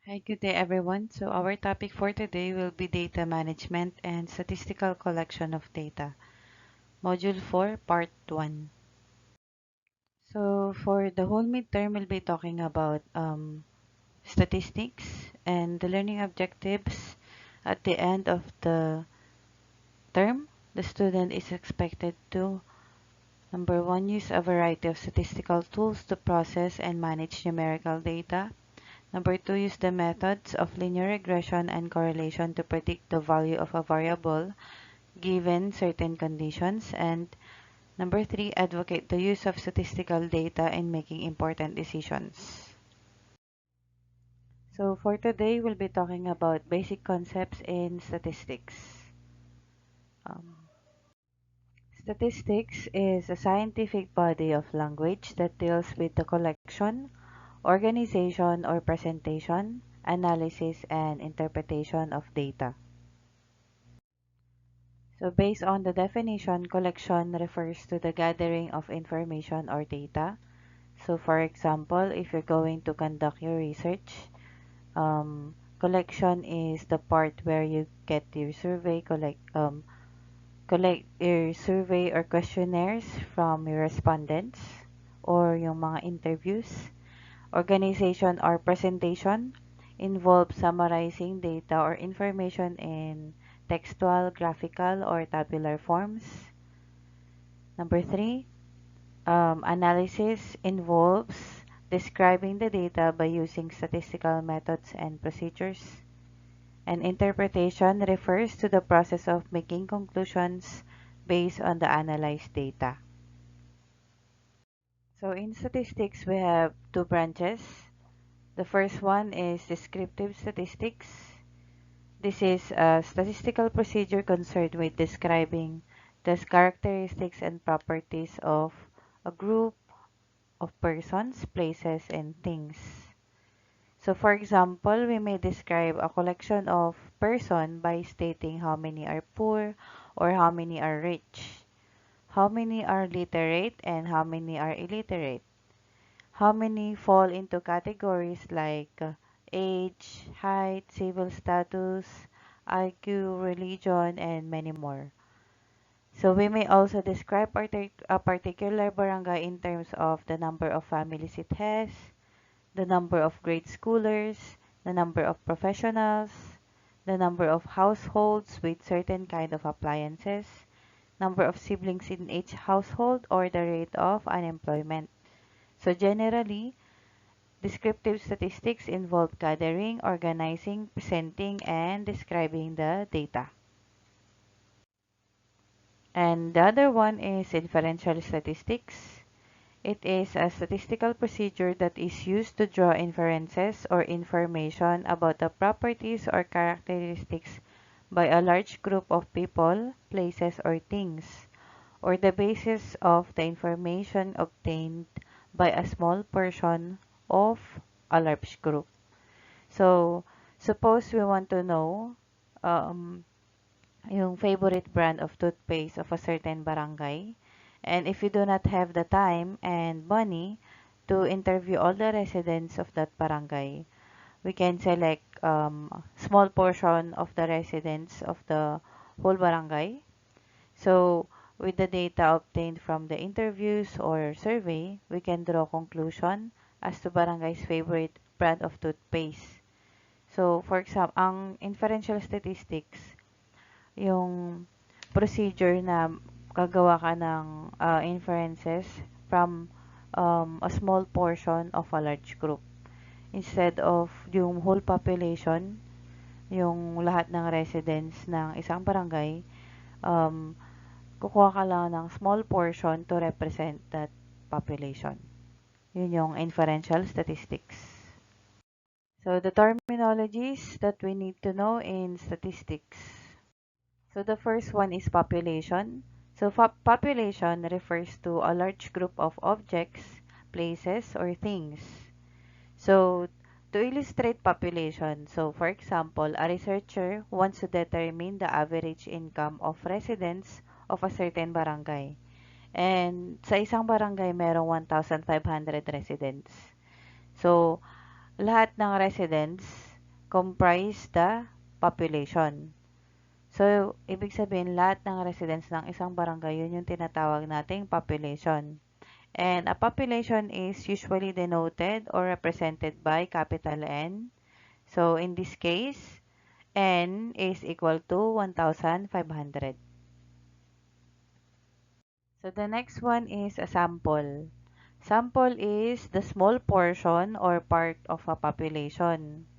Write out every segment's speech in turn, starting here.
Hi, good day everyone. So our topic for today will be data management and statistical collection of data. Module 4, Part 1. So for the whole midterm, we'll be talking about statistics and the learning objectives. At the end of the term, the student is expected to number 1, use a variety of statistical tools to process and manage numerical data. Number 2, use the methods of linear regression and correlation to predict the value of a variable given certain conditions. And number 3, advocate the use of statistical data in making important decisions. So for today, we'll be talking about basic concepts in statistics. Um, Statistics is a scientific body of language that deals with the collection, organization or presentation, analysis, and interpretation of data. So based on the definition, collection refers to the gathering of information or data. So for example, if you're going to conduct your research, collection is the part where you get your survey, collect your survey or questionnaires from your respondents or yung mga interviews. Organization or presentation involves summarizing data or information in textual, graphical, or tabular forms. Number 3, analysis involves describing the data by using statistical methods and procedures. And interpretation refers to the process of making conclusions based on the analyzed data. So in statistics, we have two branches. The first one is descriptive statistics. This is a statistical procedure concerned with describing the characteristics and properties of a group of persons, places, and things. So for example, we may describe a collection of person by stating how many are poor or how many are rich, how many are literate and how many are illiterate, how many fall into categories like age, height, civil status, IQ, religion, and many more. So we may also describe a particular barangay in terms of the number of families it has, the number of grade schoolers, the number of professionals, the number of households with certain kind of appliances, number of siblings in each household, or the rate of unemployment. So generally, descriptive statistics involve gathering, organizing, presenting, and describing the data. And the other one is inferential statistics. It is a statistical procedure that is used to draw inferences or information about the properties or characteristics by a large group of people, places, or things, or the basis of the information obtained by a small portion of a large group. So, suppose we want to know um, yung favorite brand of toothpaste of a certain barangay. And if you do not have the time and money to interview all the residents of that barangay, we can select small portion of the residents of the whole barangay. So, with the data obtained from the interviews or survey, we can draw conclusion as to barangay's favorite brand of toothpaste. So, for example, ang inferential statistics, yung procedure na gagawa ka ng inferences from a small portion of a large group. Instead of yung whole population, yung lahat ng residents ng isang barangay, um, kukuha ka lang ng small portion to represent that population. Yun yung inferential statistics. So the terminologies that we need to know in statistics. So the first one is population. So population refers to a large group of objects, places, or things. So to illustrate population, so for example, a researcher wants to determine the average income of residents of a certain barangay. And sa isang barangay, merong 1,500 residents. So, lahat ng residents comprise the population. So, ibig sabihin, lahat ng residents ng isang barangay, yun yung tinatawag nating population. And a population is usually denoted or represented by capital N. So, in this case, N is equal to 1,500. So, the next one is a sample. Sample is the small portion or part of a population.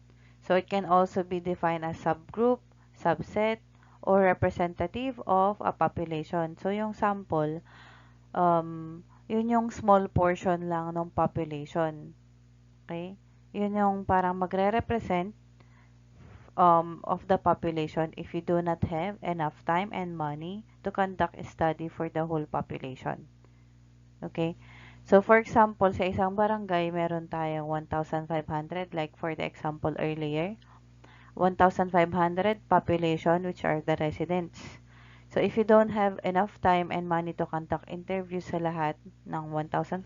So, it can also be defined as subgroup, subset, or representative of a population. So, yung sample, yun yung small portion lang ng population. Okay? Yun yung parang magre-represent of the population if you do not have enough time and money to conduct a study for the whole population. Okay? So, for example, sa isang barangay, meron tayong 1,500 like for the example earlier. 1,500 population which are the residents. So, if you don't have enough time and money to conduct interviews sa lahat ng 1,500,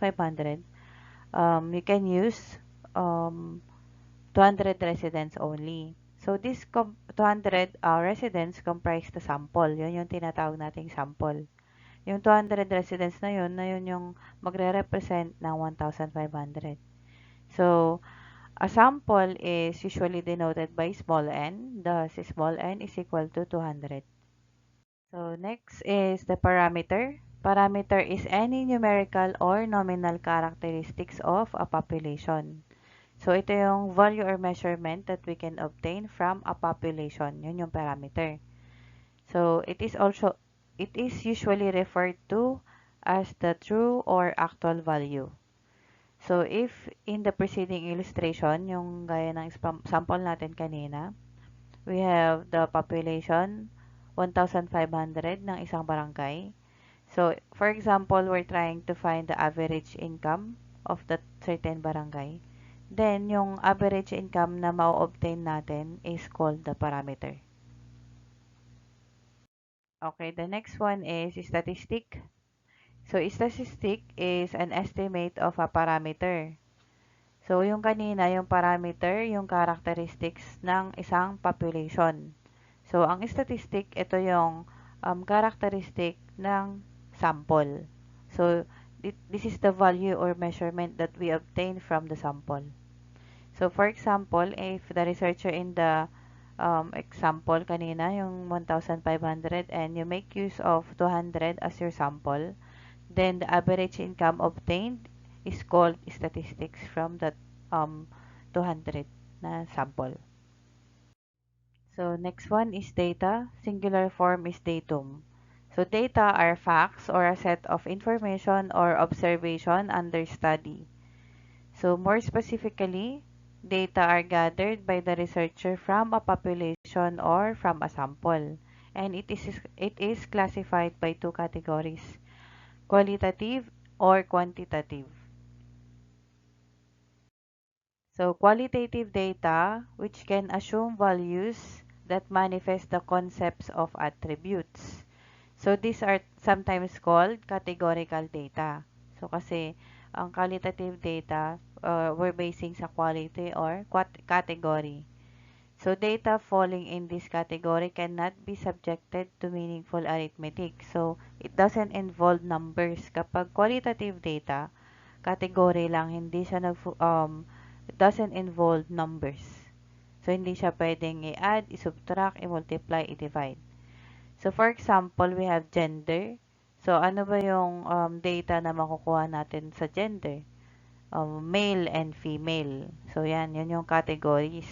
you can use 200 residents only. So, this 200 residents comprise the sample. Yun yung tinatawag nating sample. Yung 200 residents na yun yung magre-represent ng 1,500. So, a sample is usually denoted by small n. Thus, small n is equal to 200. So, next is the parameter. Parameter is any numerical or nominal characteristics of a population. So, ito yung value or measurement that we can obtain from a population. Yun yung parameter. So, it is usually referred to as the true or actual value. So, if in the preceding illustration, yung gaya ng sample natin kanina, we have the population 1,500 ng isang barangay. So, for example, we're trying to find the average income of that certain barangay. Then, yung average income na ma-obtain natin is called the parameter. Okay, the next one is statistic. So, statistic is an estimate of a parameter. So, yung kanina, yung parameter, yung characteristics ng isang population. So, ang statistic, ito yung characteristic ng sample. So, this is the value or measurement that we obtain from the sample. So, for example, if the researcher in the example kanina, yung 1,500, and you make use of 200 as your sample, then the average income obtained is called statistics from that 200 na sample. So, next one is data. Singular form is datum. So, data are facts or a set of information or observation under study. So, more specifically, data are gathered by the researcher from a population or from a sample. And it is classified by two categories, qualitative or quantitative. So, qualitative data, which can assume values that manifest the concepts of attributes. So, these are sometimes called categorical data. So, kasi ang qualitative data, we're basing sa quality or category. So, data falling in this category cannot be subjected to meaningful arithmetic. So, it doesn't involve numbers. Kapag qualitative data, category lang, hindi siya it doesn't involve numbers. So, hindi siya pwedeng i-add, i-subtract, i-multiply, i-divide. So, for example, we have gender. So, ano ba yung data na makukuha natin sa gender? Male and female. So, yan yung categories.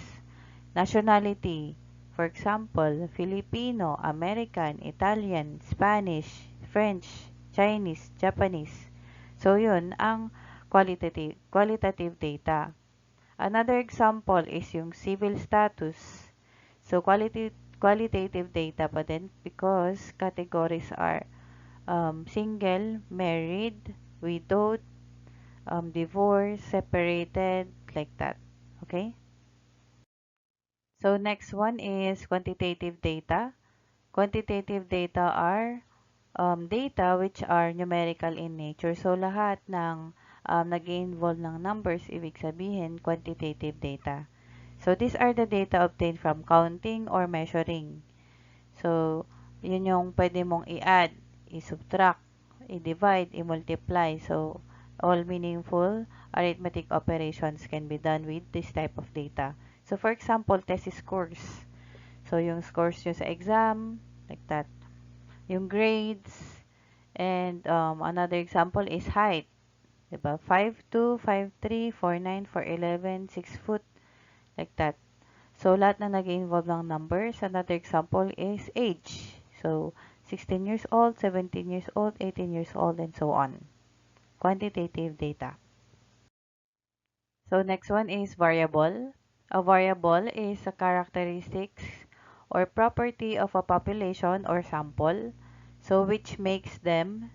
Nationality. For example, Filipino, American, Italian, Spanish, French, Chinese, Japanese. So, yun ang qualitative data. Another example is yung civil status. So, qualitative data pa din because categories are single, married, widowed, divorced, separated, like that. Okay? So, next one is quantitative data. Quantitative data are data which are numerical in nature. So, lahat ng nag-involve ng numbers, ibig sabihin, quantitative data. So these are the data obtained from counting or measuring. So yun yung pwede mong i-add, i-subtract, i-divide, i-multiply. So all meaningful arithmetic operations can be done with this type of data. So for example, test scores. So yung scores nyo sa exam, like that. Yung grades, and another example is height. Diba? 5'2", 5'3", 4'9", 4'11", 6 foot, like that. So, lahat na nag-involve ng numbers. Another example is age. So, 16 years old, 17 years old, 18 years old, and so on. Quantitative data. So, next one is variable. A variable is a characteristics or property of a population or sample, so which makes them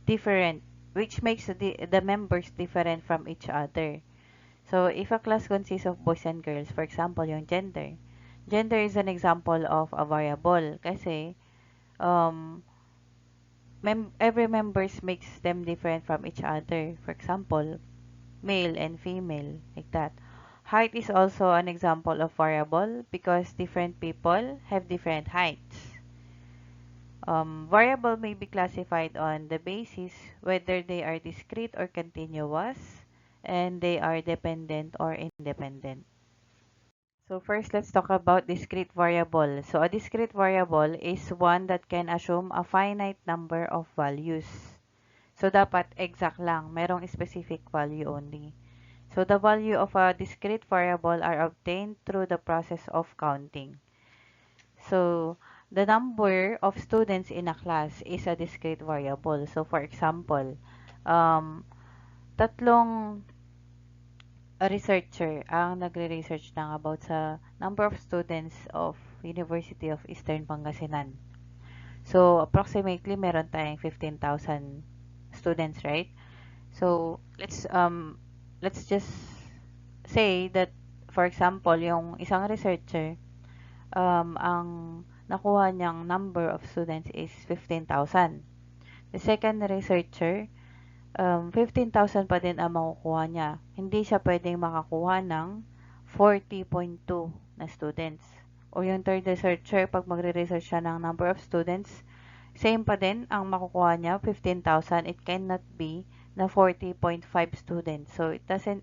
different, which makes the members different from each other. So, if a class consists of boys and girls, for example, yung gender. Gender is an example of a variable kasi um, every members makes them different from each other. For example, male and female, like that. Height is also an example of variable because different people have different heights. Variable may be classified on the basis whether they are discrete or continuous, and they are dependent or independent. So first, let's talk about discrete variable. So a discrete variable is one that can assume a finite number of values. So dapat exact lang, merong specific value only. So the value of a discrete variable are obtained through the process of counting. So the number of students in a class is a discrete variable. So for example, tatlong researcher ang nagre-research lang about sa number of students of University of Eastern Pangasinan. So, approximately, meron tayong 15,000 students, right? So, let's just say that, for example, yung isang researcher, ang nakuha niyang number of students is 15,000. The second researcher, 15,000 pa din ang makukuha niya. Hindi siya pwedeng makakuha ng 40.2 na students. O yung third researcher, pag magre-research siya ng number of students, same pa din ang makukuha niya, 15,000. It cannot be na 40.5 students. So, it doesn't,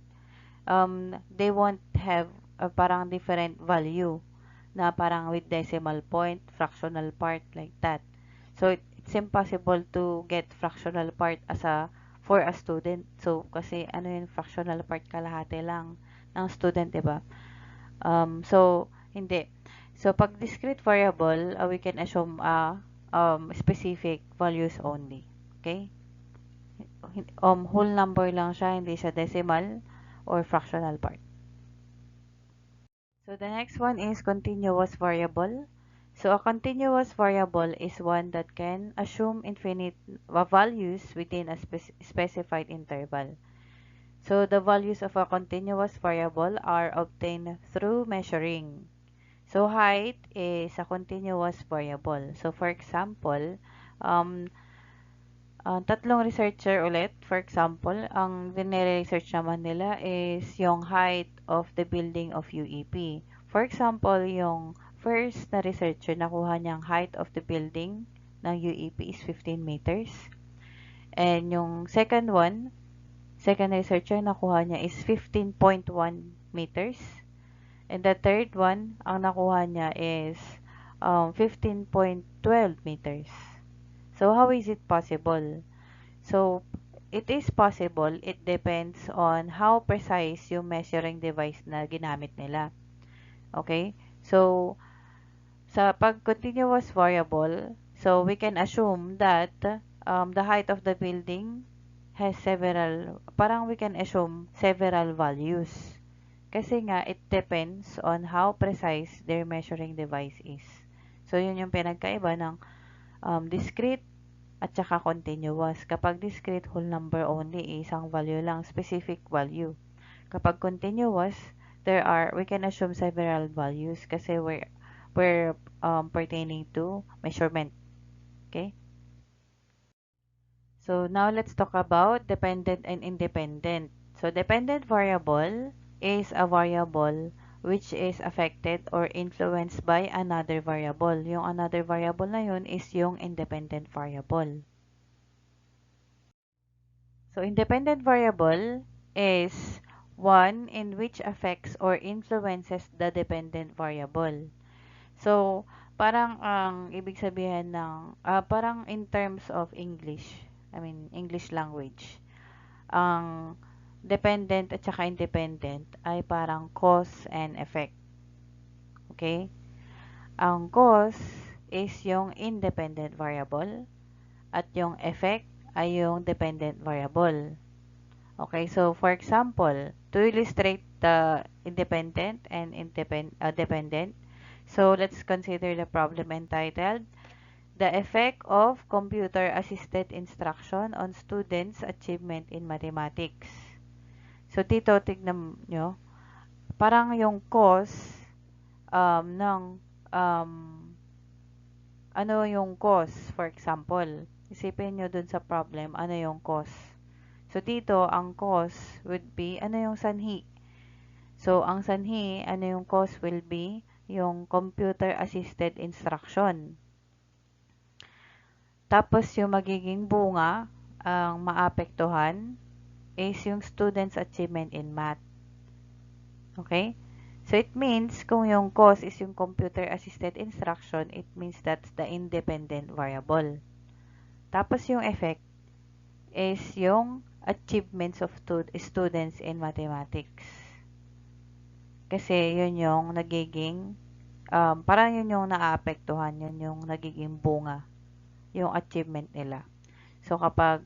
they won't have parang different value na parang with decimal point, fractional part, like that. So, it's impossible to get fractional part as a for a student. So, kasi ano yung fractional part, kalahati lang ng student, diba? So, hindi. So, pag discrete variable, we can assume specific values only. Okay? Whole number lang siya, hindi siya decimal or fractional part. So, the next one is continuous variable. So, a continuous variable is one that can assume infinite values within a specified interval. So, the values of a continuous variable are obtained through measuring. So, height is a continuous variable. So, for example, tatlong researcher ulit, for example, ang dinire-research naman nila is yung height of the building of UEP. For example, yung first na researcher, nakuha niyang height of the building ng UEP is 15 meters. And yung second researcher, nakuha niya is 15.1 meters. And the third one, ang nakuha niya is 15.12 meters. So, how is it possible? So, it is possible. It depends on how precise yung measuring device na ginamit nila. Okay? So, sa pag-continuous variable, so we can assume that the height of the building has parang we can assume several values. Kasi nga, it depends on how precise their measuring device is. So, yun yung pinagkaiba ng discrete at saka continuous. Kapag discrete, whole number only, isang value lang, specific value. Kapag continuous, we can assume several values kasi we're pertaining to measurement. Okay? So now let's talk about dependent and independent. So dependent variable is a variable which is affected or influenced by another variable. Yung another variable na yun is yung independent variable. So, independent variable is one in which affects or influences the dependent variable. So, parang ang ibig sabihin ng, parang in terms of English, English language, ang dependent at saka independent ay parang cause and effect. Okay? Ang cause is yung independent variable at yung effect ay yung dependent variable. Okay, so for example, to illustrate the independent and dependent, so let's consider the problem entitled The Effect of Computer-Assisted Instruction on Students' Achievement in Mathematics. So dito, tignan nyo, parang yung cause ng um, ano yung cause, for example. Isipin nyo dun sa problem, ano yung cause. So, dito, ang cause would be, ano yung sanhi? So, ang sanhi, ano yung cause will be, yung computer-assisted instruction. Tapos, yung magiging bunga, ang maapektuhan, is yung student's achievement in math. Okay? So, it means, kung yung cause is yung computer-assisted instruction, it means that's the independent variable. Tapos, yung effect is yung achievements of students in mathematics. Kasi yun yung nagiging, parang yun yung naaapektuhan, yun yung nagiging bunga, yung achievement nila. So, kapag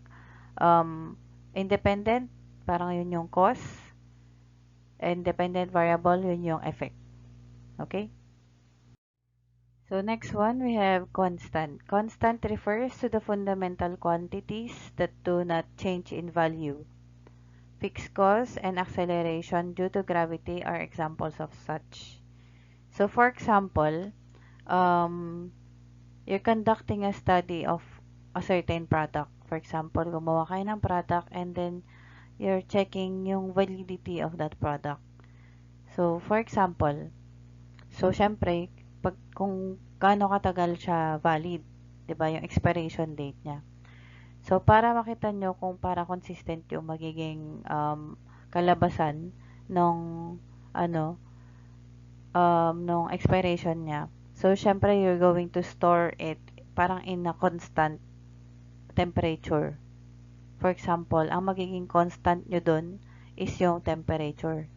independent, parang yun yung cause, independent variable, yun yung effect. Okay? So, next one, we have constant. Constant refers to the fundamental quantities that do not change in value. Fixed cause and acceleration due to gravity are examples of such. So, for example, you're conducting a study of a certain product. For example, gumawa kayo ng product and then you're checking yung validity of that product. So, for example, syempre, kung gaano katagal siya valid, 'di ba, yung expiration date niya. So, para makita nyo kung para consistent yung magiging kalabasan nung nung expiration niya. So, syempre, you're going to store it parang in a constant temperature. For example, ang magiging constant nyo dun is yung temperature.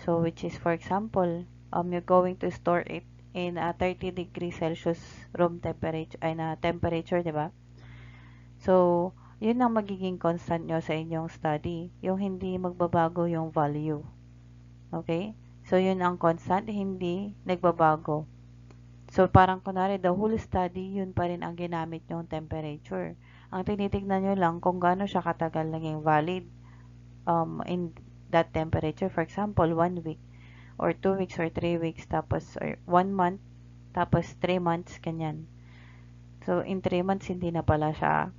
So, which is, for example, you're going to store it in a 30 degrees Celsius room temperature, ay na temperature, di ba? So, yun ang magiging constant nyo sa inyong study. Yung hindi magbabago yung value. Okay? So, yun ang constant, hindi nagbabago. So, parang kunwari, the whole study, yun pa rin ang ginamit yung temperature. Ang tinitignan nyo lang kung gaano siya katagal naging valid in that temperature. For example, 1 week, or 2 weeks, or 3 weeks, tapos, or 1 month, tapos 3 months, kanyan. So, in 3 months, hindi na pala siya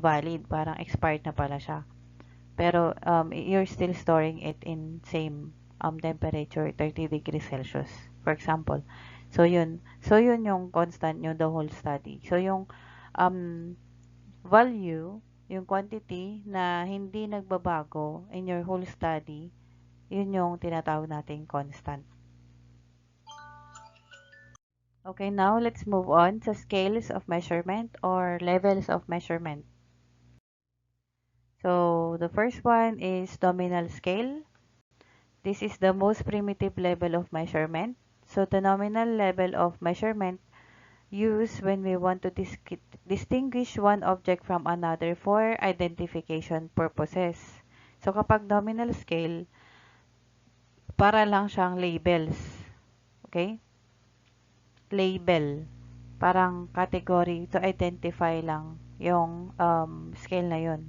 valid. Parang expired na pala siya. Pero, you're still storing it in same temperature, 30 degrees Celsius, for example. So, yun. So, yun yung constant nyo the whole study. So, yung value, yung quantity na hindi nagbabago in your whole study, yun yung tinatawag nating constant. Okay, now let's move on sa scales of measurement or levels of measurement. So, the first one is nominal scale. This is the most primitive level of measurement. So, the nominal level of measurement used when we want to distinguish one object from another for identification purposes. So, kapag nominal scale, para lang siyang labels. Okay? Label. Parang category to identify lang yung scale na yun.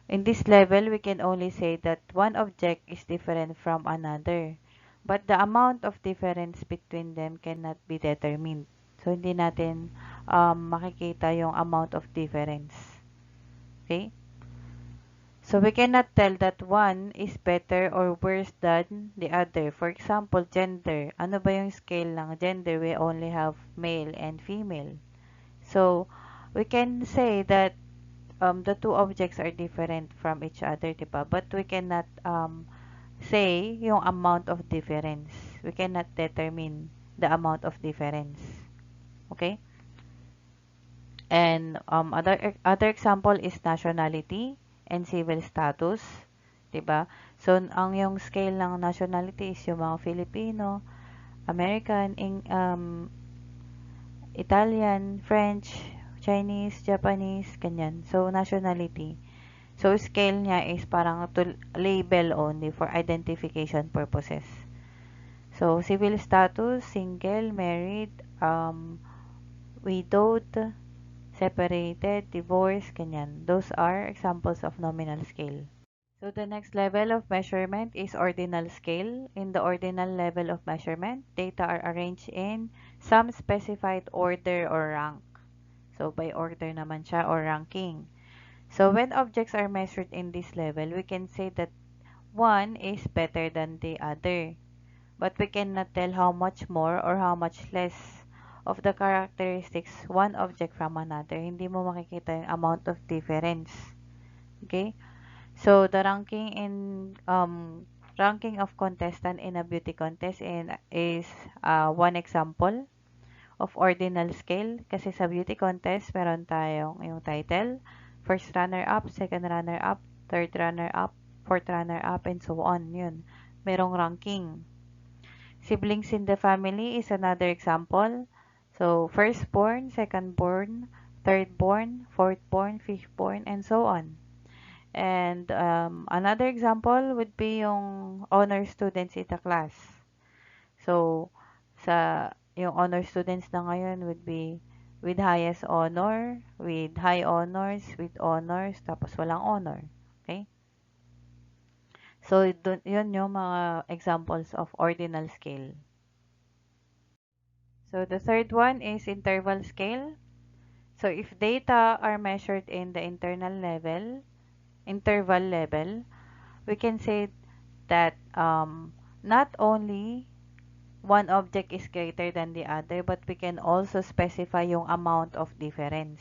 In this level, we can only say that one object is different from another, but the amount of difference between them cannot be determined. So, hindi natin makikita yung amount of difference. Okay? So we cannot tell that one is better or worse than the other. For example, gender. Ano ba yung scale ng gender? We only have male and female. So we can say that the two objects are different from each other, diba? But we cannot say yung amount of difference. We cannot determine the amount of difference. Okay? And other example is nationality and civil status, 'di ba? So ang yung scale ng nationality is yung mga Filipino, American, Italian, French, Chinese, Japanese, ganyan. So nationality. So scale niya is parang to label only for identification purposes. So civil status, single, married, widowed, separated, divorce, ganyan. Those are examples of nominal scale. So the next level of measurement is ordinal scale. In the ordinal level of measurement, data are arranged in some specified order or rank. So by order naman siya or ranking. So when objects are measured in this level, we can say that one is better than the other. But we cannot tell how much more or how much less of the characteristics one object from another. Hindi mo makikita yung amount of difference. Okay? So the ranking of contestant in a beauty contest is one example of ordinal scale. Kasi sa beauty contest, meron tayong yung title, first runner-up, second runner-up, third runner-up, fourth runner-up, and so on. Yun. Merong ranking. Siblings in the family is another example. So, firstborn, secondborn, thirdborn, fourthborn, fifthborn, and so on. And another example would be yung honor students in the class. So, yung honor students na ngayon would be with highest honor, with high honors, with honors, tapos walang honor. Okay? So, yun yung mga examples of ordinal scale. So, the third one is interval scale. So, if data are measured in the interval level, we can say that not only one object is greater than the other, but we can also specify yung amount of difference.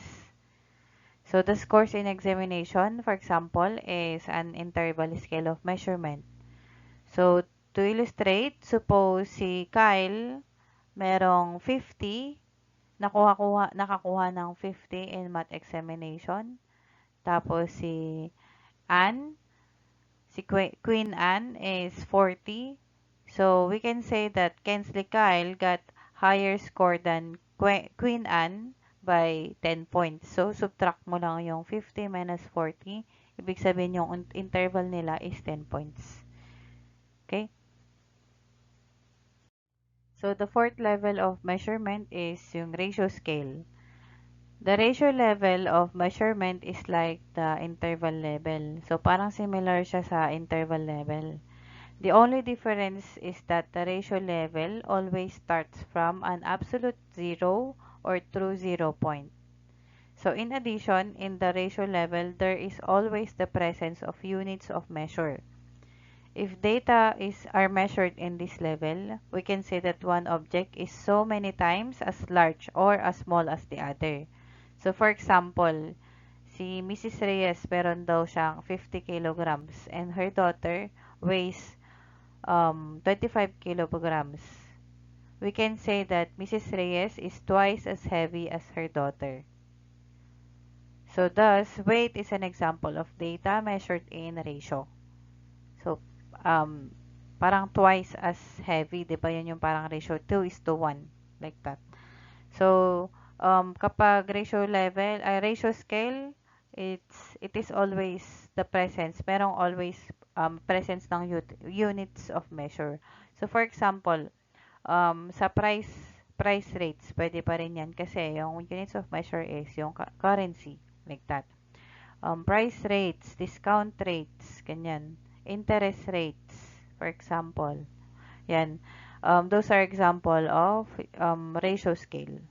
So, the scores in examination, for example, is an interval scale of measurement. So, to illustrate, suppose si Kyle merong 50, nakakuha ng 50 in math examination. Tapos si Anne, si Queen Anne is 40. So we can say that Kensley Kyle got higher score than Queen Anne by 10 points. So subtract mo lang yung 50 minus 40. Ibig sabihin yung interval nila is 10 points. Okay? So the fourth level of measurement is yung ratio scale. The ratio level of measurement is like the interval level. So, parang similar siya sa interval level. The only difference is that the ratio level always starts from an absolute zero or true 0 point. So, in addition, in the ratio level, there is always the presence of units of measure. If data are measured in this level, we can say that one object is so many times as large or as small as the other. So, for example, si Mrs. Reyes, meron daw siyang 50 kilograms and her daughter weighs 25 kilograms. We can say that Mrs. Reyes is twice as heavy as her daughter. So, thus, weight is an example of data measured in ratio. So, parang twice as heavy, di ba? Yun yung parang ratio 2:1, like that. So, kapag ratio scale, it is always the presence. Merong always presence ng units of measure. So, for example, sa price rates, pwede pa rin yan kasi yung units of measure is yung currency, like that. Price rates, discount rates, ganyan. Interest rates, for example. Yan. Those are example of ratio scale.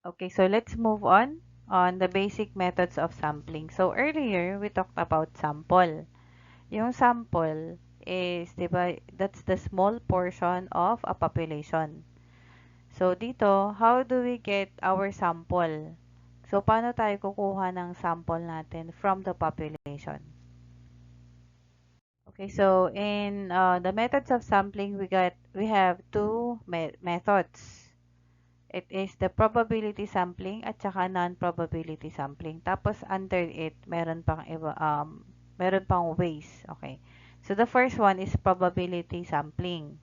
Okay, so let's move on. on the basic methods of sampling. So earlier, we talked about sample. Yung sample is, diba, that's the small portion of a population. So dito, how do we get our sample? So paano tayo kukuha ng sample natin from the population? Okay, so in the methods of sampling, we have two methods. It is the probability sampling at saka non-probability sampling. Tapos under it, meron pang ways. Okay. So the first one is probability sampling.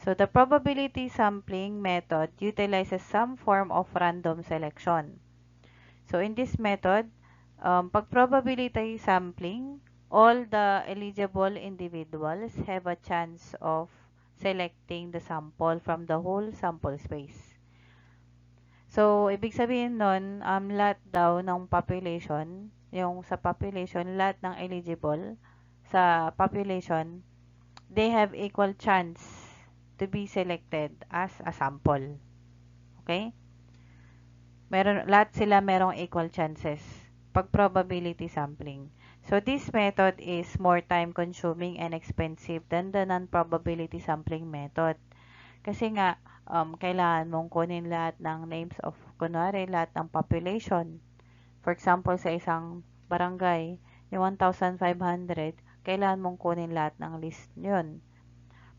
So the probability sampling method utilizes some form of random selection. So in this method, pag probability sampling, all the eligible individuals have a chance of selecting the sample from the whole sample space. So, ibig sabihin nun, lahat daw ng population, yung sa population, lahat ng eligible sa population, they have equal chance to be selected as a sample. Okay? Lahat sila merong equal chances pag probability sampling. So, this method is more time consuming and expensive than the non-probability sampling method. Kasi nga, kailangan mong kunin lahat ng names of, kunwari, lahat ng population. For example, sa isang barangay, yung 1,500, kailangan mong kunin lahat ng list yun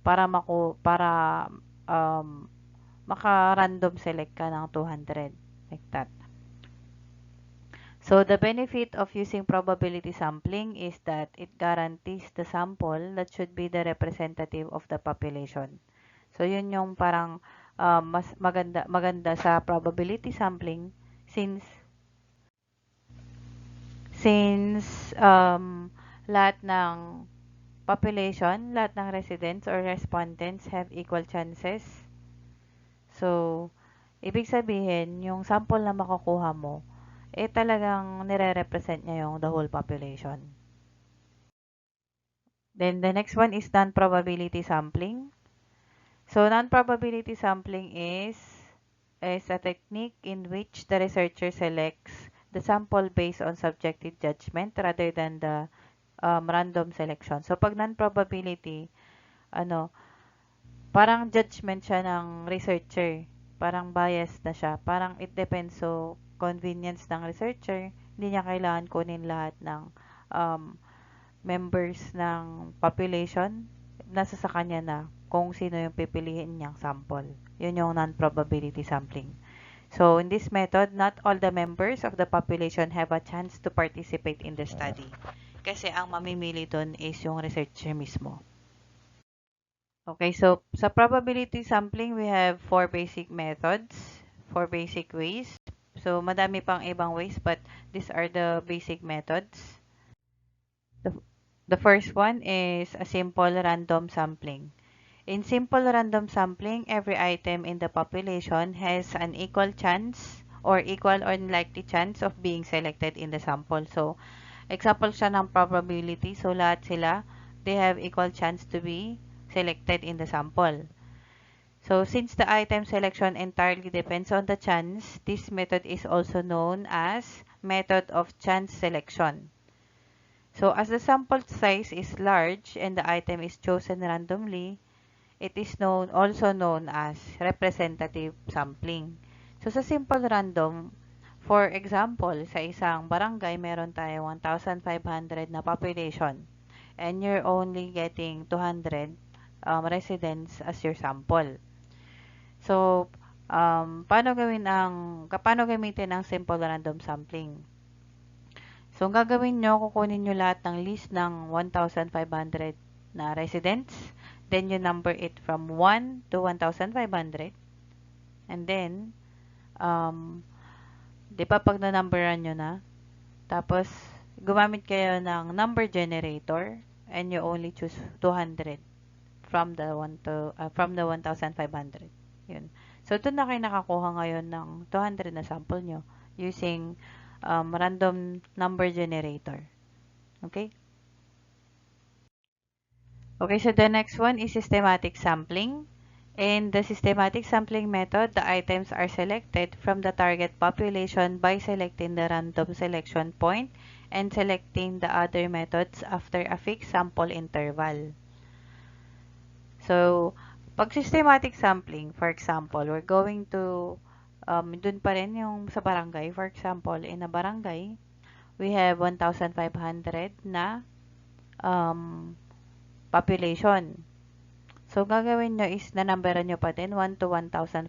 para maka-random select ka ng 200. Like that. So, the benefit of using probability sampling is that it guarantees the sample that should be the representative of the population. So, yun yung parang mas maganda sa probability sampling since lahat ng population, lahat ng residents or respondents have equal chances. So, ibig sabihin, yung sample na makukuha mo, talagang nire-represent niya yung the whole population. Then, the next one is non-probability sampling. So, non-probability sampling is a technique in which the researcher selects the sample based on subjective judgment rather than the random selection. So, pag non-probability, parang judgment siya ng researcher. Parang biased na siya. Parang it depends. So, convenience ng researcher, hindi niya kailangan kunin lahat ng members ng population. Nasa sa kanya na kung sino yung pipiliin niyang sample. Yun yung non-probability sampling. So, in this method, not all the members of the population have a chance to participate in the study. Kasi ang mamimili dun is yung researcher mismo. Okay, so sa probability sampling, we have four basic methods, four basic ways. So, madami pang ibang ways, but these are the basic methods. The first one is a simple random sampling. In simple random sampling, every item in the population has an equal chance or equal or unlikely chance of being selected in the sample. So, example siya ng probability. So, lahat sila, they have equal chance to be selected in the sample. So, since the item selection entirely depends on the chance, this method is also known as method of chance selection. So, as the sample size is large and the item is chosen randomly, it is also known as representative sampling. So, sa simple random, for example, sa isang barangay, meron tayo 1,500 na population and you're only getting 200 residents as your sample. So, paano gamitin ang simple random sampling? So, ang gagawin nyo, kukunin nyo lahat ng list ng 1,500 na residents. Then, you number it from 1 to 1,500. And then, di ba pag na-numberan nyo na, tapos, gumamit kayo ng number generator and you only choose 200 from the 1,500. Yun. So, doon na kayo nakakuha ngayon ng 200 na sample nyo using random number generator. Okay? Okay, so the next one is systematic sampling. In the systematic sampling method, the items are selected from the target population by selecting the random selection point and selecting the other methods after a fixed sample interval. So, pag systematic sampling, for example, we're going to, dun pa rin yung sa barangay. For example, in a barangay, we have 1,500 na population. So, gagawin nyo is na-numberan nyo pa din 1 to 1,500.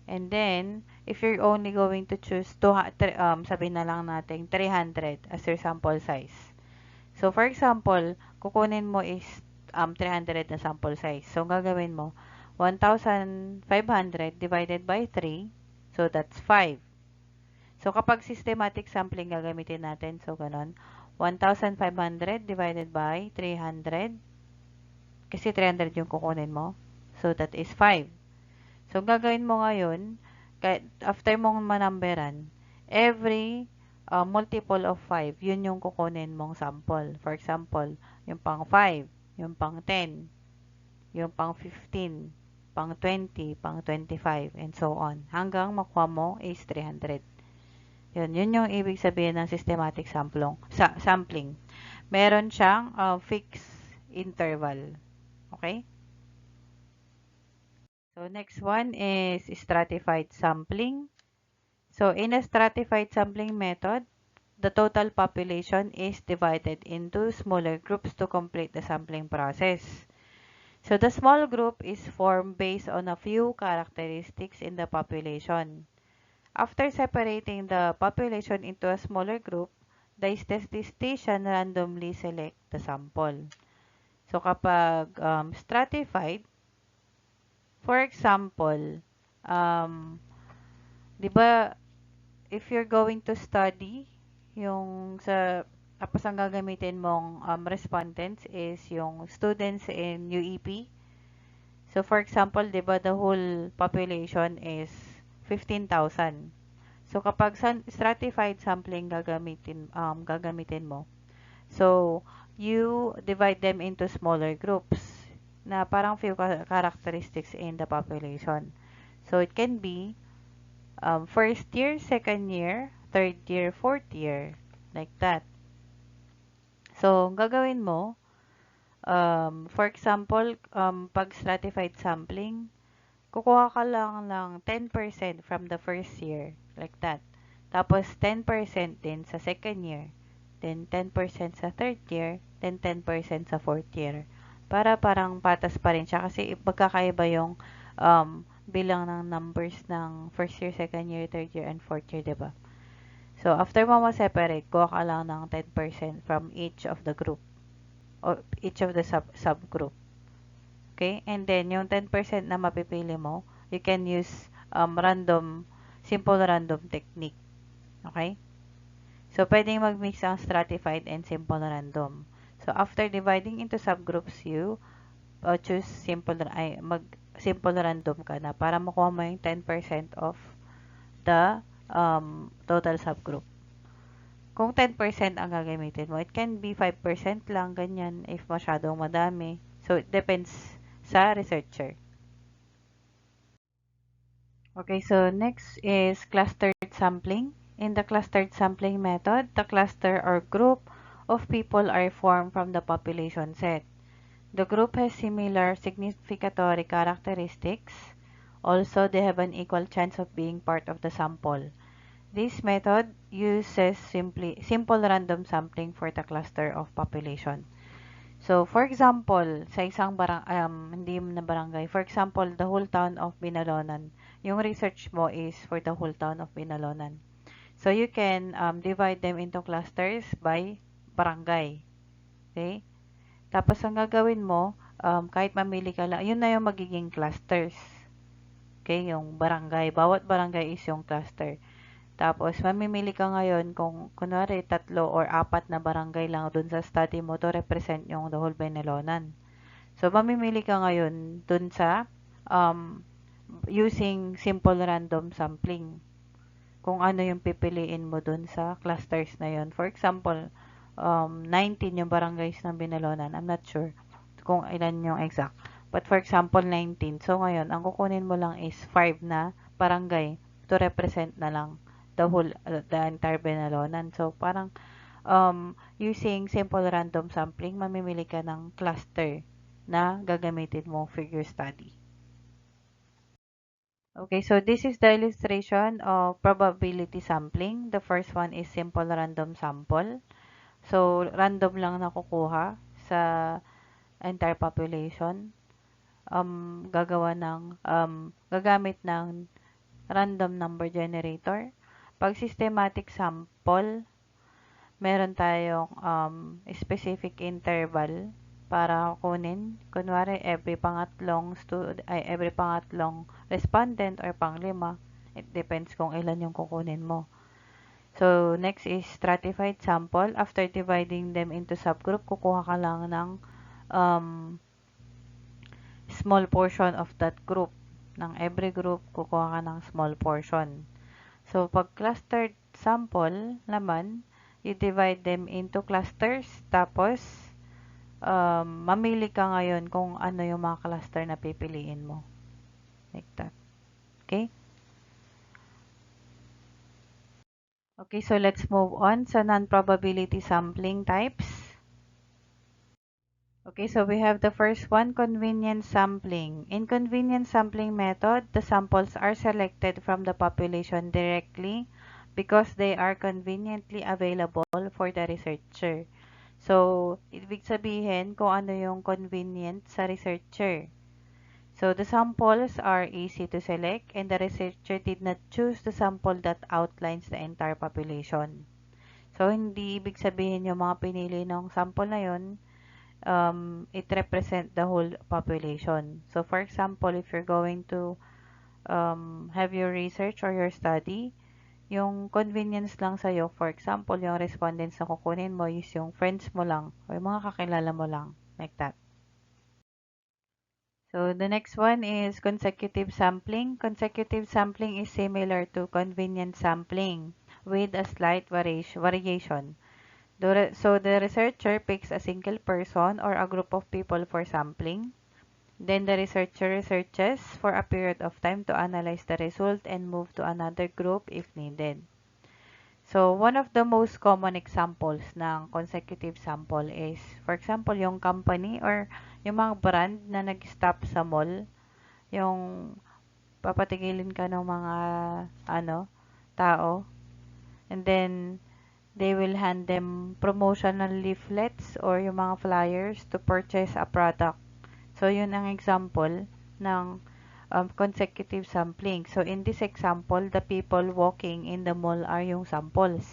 And then, if you're only going to choose, sabihin na lang natin 300 as your sample size. So, for example, kukunin mo is 300 na sample size. So, gagawin mo 1,500 divided by 3. So, that's 5. So, kapag systematic sampling gagamitin natin, so, ganon, 1,500 divided by 300. Kasi 300 yung kukunin mo. So, that is 5. So, gagawin mo ngayon, after mong manumberan, every multiple of 5, yun yung kukunin mong sample. For example, yung pang 5, yung pang 10, yung pang 15, pang 20, pang 25, and so on. Hanggang makuha mo is 300. Yun yung ibig sabihin ng systematic sampling. Meron siyang fixed interval. Okay? So, next one is stratified sampling. So, in a stratified sampling method, the total population is divided into smaller groups to complete the sampling process. So, the small group is formed based on a few characteristics in the population. After separating the population into a smaller group, the statistician randomly select the sample. So, kapag stratified, for example, di ba, if you're going to study, yung tapos ang gagamitin mong respondents is yung students in UEP. So, for example, di ba, the whole population is 15,000. So, kapag stratified sampling gagamitin mo, so, you divide them into smaller groups na parang few characteristics in the population. So, it can be first year, second year, third year, fourth year, like that. So, gagawin mo, for example, pag stratified sampling, kukuha ka lang ng 10% from the first year, like that. Tapos, 10% din sa second year, then 10% sa third year, then 10% sa fourth year. Para parang patas pa rin siya kasi magkakaiba yung bilang ng numbers ng first year, second year, third year, and fourth year, diba? So, after mo ma-separate, kuha ka lang ng 10% from each of the group or each of the subgroup. Okay? And then, yung 10% na mapipili mo, you can use simple random technique. Okay? So, pwedeng mag-mix ang stratified and simple random. So, after dividing into subgroups, you choose simple random ka na para makuha mo yung 10% of the total subgroup. Kung 10% ang gagamitin mo, it can be 5% lang, ganyan, if masyadong madami. So, it depends sa researcher. Okay, so next is clustered sampling. In the clustered sampling method, the cluster or group of people are formed from the population set. The group has similar significatory characteristics. Also, they have an equal chance of being part of the sample. This method uses simple random sampling for the cluster of population. So, for example, sa isang hindi na barangay, for example, the whole town of Binalonan, yung research mo is for the whole town of Binalonan. So, you can divide them into clusters by barangay. Okay? Tapos, ang gagawin mo, kahit mamili ka lang, yun na yung magiging clusters. Okay? Yung barangay. Bawat barangay is yung cluster. Tapos, mamimili ka ngayon kung, kunwari, 3 or 4 na barangay lang dun sa study mo to represent yung the whole Benelonan. So, mamimili ka ngayon dun sa using simple random sampling. Kung ano yung pipiliin mo dun sa clusters na yun. For example, 19 yung barangays ng Binalonan. I'm not sure kung ilan yung exact. But for example, 19. So ngayon, ang kukunin mo lang is 5 na barangay to represent na lang the whole, the entire Benalonan. So parang using simple random sampling, mamimili ka ng cluster na gagamitin mo for your study. Okay, so this is the illustration of probability sampling. The first one is simple random sample. So, random lang nakukuha sa entire population. Gagamit ng random number generator. Pag systematic sample, meron tayong specific interval para kunin. Kunwari, every pangatlong respondent or panglima. It depends kung ilan yung kukunin mo. So, next is stratified sample. After dividing them into subgroup, kukuha ka lang ng small portion of that group. Ng every group, kukuha ka ng small portion. So, pag clustered sample naman, you divide them into clusters. Tapos, mamili ka ngayon kung ano yung mga cluster na pipiliin mo. Like that. Okay? Okay, so let's move on sa non-probability sampling types. Okay, so we have the first one, convenience sampling. In convenience sampling method, the samples are selected from the population directly because they are conveniently available for the researcher. So, ibig sabihin kung ano yung convenient sa researcher. So, the samples are easy to select and the researcher did not choose the sample that outlines the entire population. So, hindi ibig sabihin yung mga pinili ng sample na yun, it represent the whole population. So, for example, if you're going to have your research or your study, yung convenience lang sa'yo, for example, yung respondents na kukunin mo is yung friends mo lang o yung mga kakilala mo lang, like that. So, the next one is consecutive sampling. Consecutive sampling is similar to convenience sampling with a slight variation. So, the researcher picks a single person or a group of people for sampling. Then, the researcher researches for a period of time to analyze the result and move to another group if needed. So, one of the most common examples ng consecutive sample is, for example, yung company or yung mga brand na nag-stop sa mall, yung papatigilin ka ng mga tao, and then they will hand them promotional leaflets or yung mga flyers to purchase a product. So, yun ang example ng consecutive sampling. So, in this example, the people walking in the mall are yung samples.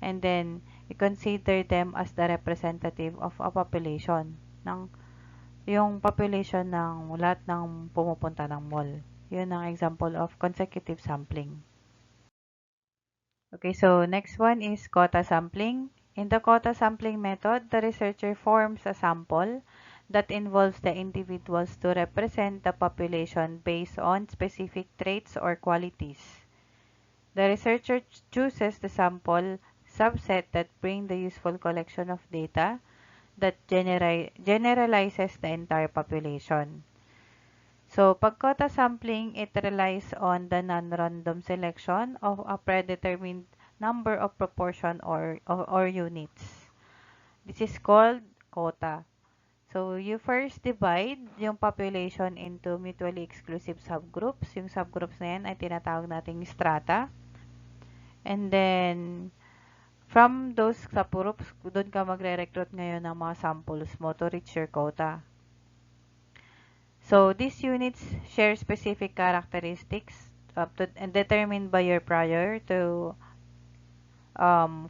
And then, you consider them as the representative of a population. Yung population ng lahat ng pumupunta ng mall. Yun ang example of consecutive sampling. Okay, so next one is quota sampling. In the quota sampling method, the researcher forms a sample that involves the individuals to represent the population based on specific traits or qualities. The researcher chooses the sample subset that bring the useful collection of data that generalizes the entire population. So, pag quota sampling, it relies on the non-random selection of a predetermined number of proportion or units. This is called quota. So, you first divide yung population into mutually exclusive subgroups. Yung subgroups na yan ay tinatawag nating strata. And then, from those subgroups, doon ka magre-recruit ngayon ng mga samples mo to reach your quota. So, these units share specific characteristics determined by your prior to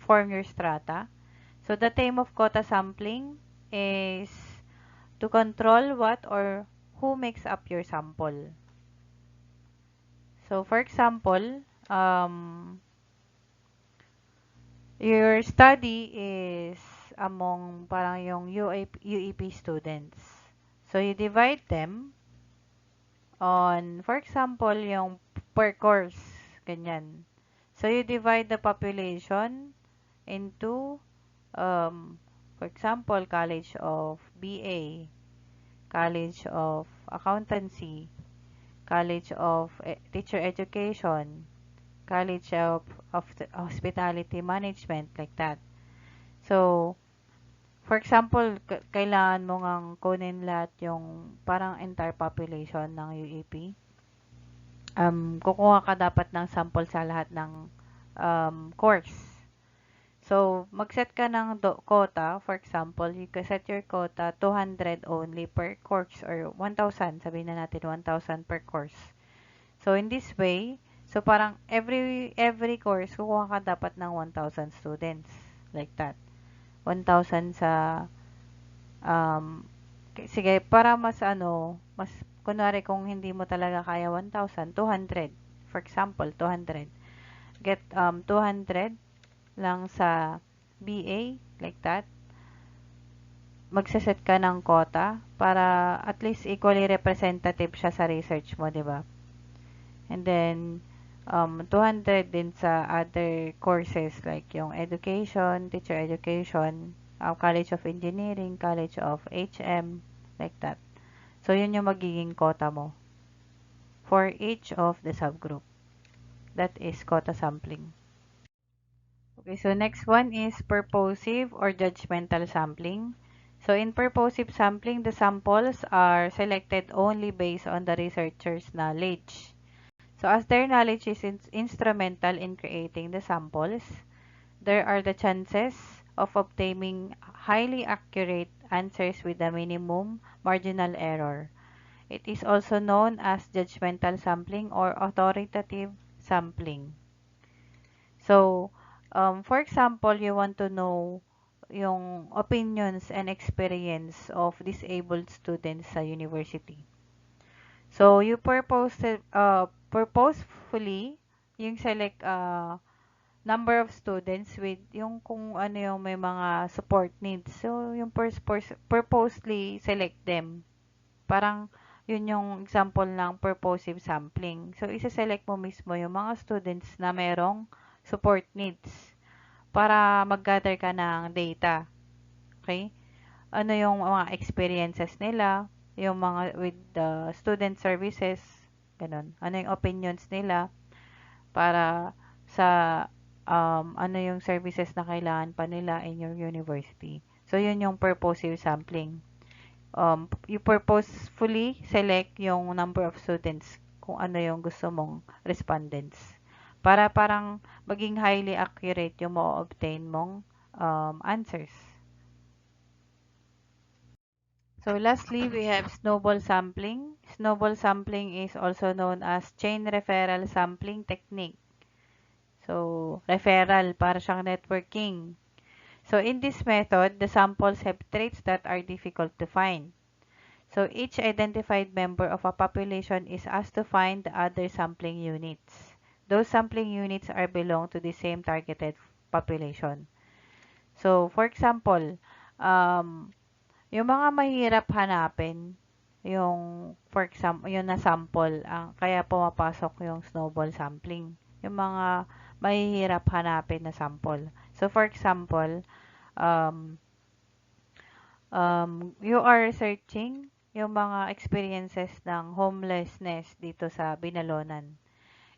form your strata. So, the aim of quota sampling is to control what or who makes up your sample. So, for example, your study is among parang yung UEP students. So, you divide them on, for example, yung per course, ganyan. So, you divide the population into, for example, College of BA, College of Accountancy, College of Teacher Education, College of Hospitality Management, like that. So, for example, kailangan mo ngang kunin lahat yung parang entire population ng UAP. Kukuha ka dapat ng sample sa lahat ng course. So, mag-set ka ng quota. For example, you can set your quota 200 only per course or 1,000. Sabihin na natin 1,000 per course. So, in this way, so parang every course, kukuha ka dapat ng 1,000 students. Like that. 1,000 sa, sige, para mas mas, kunwari kung hindi mo talaga kaya 1,000, 200. For example, 200. Get 200 lang sa BA, like that. Magsaset ka ng quota para at least equally representative siya sa research mo, di ba? And then, 200 din sa other courses like yung education, teacher education, College of Engineering, College of HM, like that. So, yun yung magiging quota mo for each of the subgroup. That is quota sampling. Okay, so next one is purposive or judgmental sampling. So in purposive sampling, the samples are selected only based on the researcher's knowledge. So as their knowledge is instrumental in creating the samples, there are the chances of obtaining highly accurate answers with a minimum marginal error. It is also known as judgmental sampling or authoritative sampling. So, for example, you want to know yung opinions and experience of disabled students sa university. So, you purposefully yung select number of students with yung kung ano yung may mga support needs. So, yung purposely select them. Parang yun yung example ng purposive sampling. So, isa-select mo mismo yung mga students na merong support needs para mag-gather ka ng data. Okay? Ano yung mga experiences nila, yung mga with the student services, ganun. Ano yung opinions nila para sa ano yung services na kailangan pa nila in your university. So, yun yung purposive sampling. You purposefully select yung number of students kung ano yung gusto mong respondents. Para parang maging highly accurate yung ma-obtain mong answers. So lastly, we have snowball sampling. Snowball sampling is also known as chain referral sampling technique. So, referral, para siyang networking. So, in this method, the samples have traits that are difficult to find. So, each identified member of a population is asked to find the other sampling units. Those sampling units are belong to the same targeted population. So, for example, yung mga mahirap hanapin, yung, for example, yung na-sample, kaya pumapasok yung snowball sampling. Yung mga mahihirap hanapin na sample. So, for example, you are researching yung mga experiences ng homelessness dito sa Binalonan.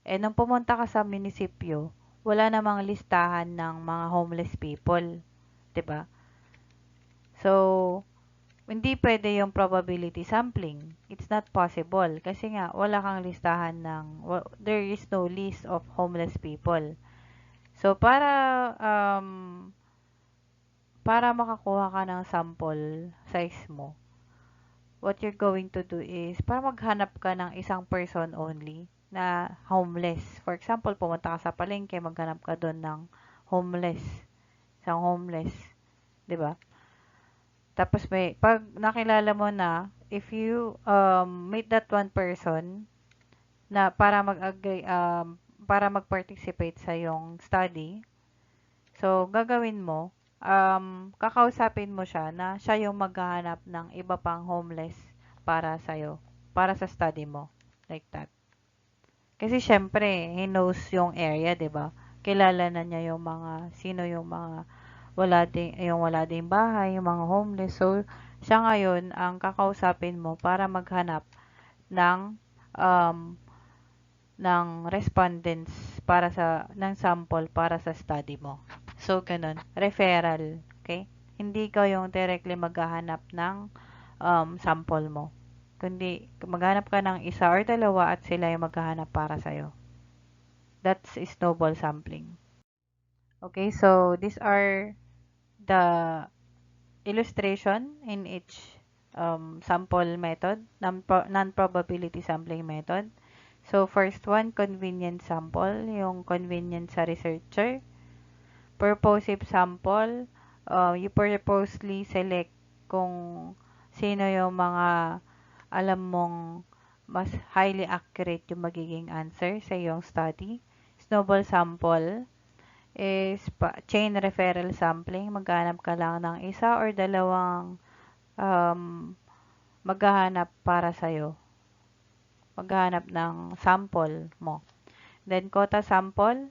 Eh, nung pumunta ka sa munisipyo, wala namang listahan ng mga homeless people. 'Di ba? So, hindi pwede yung probability sampling. It's not possible. Kasi nga, wala kang listahan there is no list of homeless people. So, para makakuha ka ng sample size mo, what you're going to do is, para maghanap ka ng isang person only na homeless. For example, pumunta ka sa palengke, maghanap ka doon ng homeless. Isang homeless. 'Di ba? Tapos pag nakilala mo na, if you meet that one person na para mag-participate sa yung study, so gagawin mo, kakausapin mo siya na siya yung maghahanap ng iba pang homeless para sa'yo, para sa study mo. Like that. Kasi syempre, he knows yung area, 'di ba? Kilala na niya yung sino yung mga wala ding bahay, yung mga homeless. So, siya ngayon ang kakausapin mo para maghanap ng um, respondents ng sample para sa study mo. So, ganun. Referral. Okay? Hindi ikaw yung directly maghahanap ng sample mo. Kundi, maghanap ka ng isa or dalawa at sila yung maghahanap para sa'yo. That's snowball sampling. Okay, so these are the illustration in each sample method, non-probability sampling method. So, first one, convenient sample, yung convenient sa researcher. Purposive sample, you purposely select kung sino yung mga alam mong mas highly accurate yung magiging answer sa iyong study. Snowball sample is chain referral sampling. Maghanap ka lang ng isa or dalawang maghahanap para sa'yo. Maghahanap ng sample mo. Then, quota sample,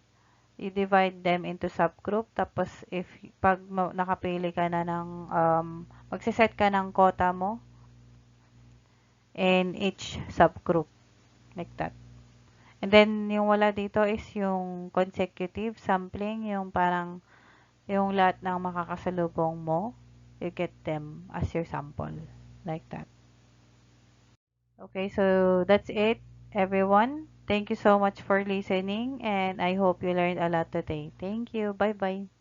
you divide them into subgroup. Tapos, pag nakapili ka na ng, magsiset ka ng quota mo in each subgroup. Like that. And then, yung wala dito is yung consecutive sampling, yung parang, yung lahat ng makakasalubong mo, you get them as your sample. Like that. Okay, so that's it, everyone. Thank you so much for listening, and I hope you learned a lot today. Thank you. Bye-bye.